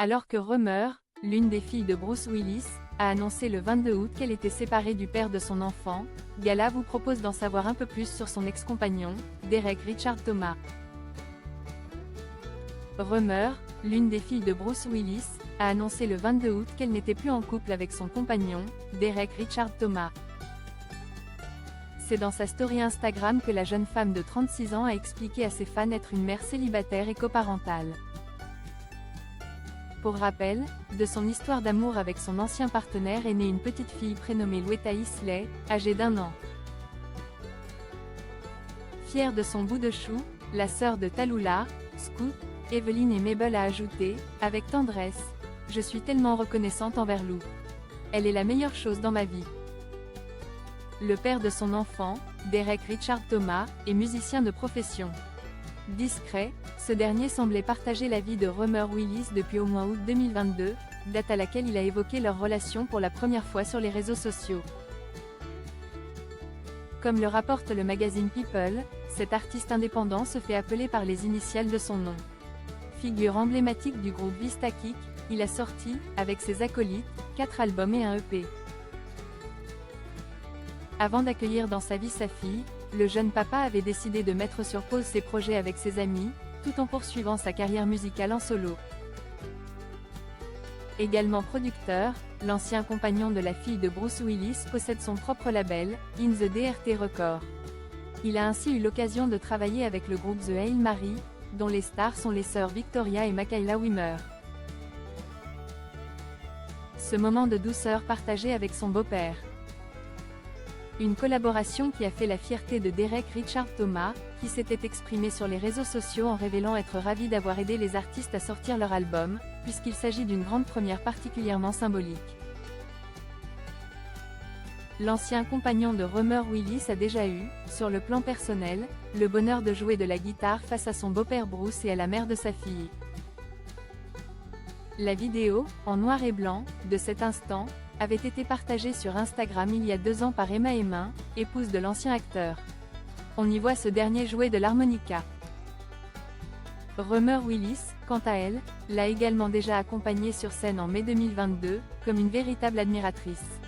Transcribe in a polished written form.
Alors que Rumeur, l'une des filles de Bruce Willis, a annoncé le 22 août qu'elle était séparée du père de son enfant, Gala vous propose d'en savoir un peu plus sur son ex-compagnon, Derek Richard Thomas. Rumeur, l'une des filles de Bruce Willis, a annoncé le 22 août qu'elle n'était plus en couple avec son compagnon, Derek Richard Thomas. C'est dans sa story Instagram que la jeune femme de 36 ans a expliqué à ses fans être une mère célibataire et coparentale. Pour rappel, de son histoire d'amour avec son ancien partenaire est née une petite fille prénommée Weta Isley, âgée d'1 an. Fière de son bout de chou, la sœur de Tallulah, Scout, Evelyn et Mabel a ajouté, avec tendresse, « Je suis tellement reconnaissante envers Lou. Elle est la meilleure chose dans ma vie. » Le père de son enfant, Derek Richard Thomas, est musicien de profession. Discret, ce dernier semblait partager la vie de Rumeur Willis depuis au moins août 2022, date à laquelle il a évoqué leur relation pour la première fois sur les réseaux sociaux. Comme le rapporte le magazine People, cet artiste indépendant se fait appeler par les initiales de son nom. Figure emblématique du groupe Vista Kick, il a sorti, avec ses acolytes, 4 albums et un EP. Avant d'accueillir dans sa vie sa fille, le jeune papa avait décidé de mettre sur pause ses projets avec ses amis, tout en poursuivant sa carrière musicale en solo. Également producteur, l'ancien compagnon de la fille de Bruce Willis possède son propre label, In the DRT Records. Il a ainsi eu l'occasion de travailler avec le groupe The Hail Mary, dont les stars sont les sœurs Victoria et Makayla Wimmer. Ce moment de douceur partagé avec son beau-père. Une collaboration qui a fait la fierté de Derek Richard Thomas, qui s'était exprimé sur les réseaux sociaux en révélant être ravi d'avoir aidé les artistes à sortir leur album, puisqu'il s'agit d'une grande première particulièrement symbolique. L'ancien compagnon de Rumeur Willis a déjà eu, sur le plan personnel, le bonheur de jouer de la guitare face à son beau-père Bruce et à la mère de sa fille. La vidéo, en noir et blanc, de cet instant, avait été partagée sur Instagram il y a 2 ans par Emma Heming, épouse de l'ancien acteur. On y voit ce dernier jouer de l'harmonica. Rumeur Willis, quant à elle, l'a également déjà accompagné sur scène en mai 2022, comme une véritable admiratrice.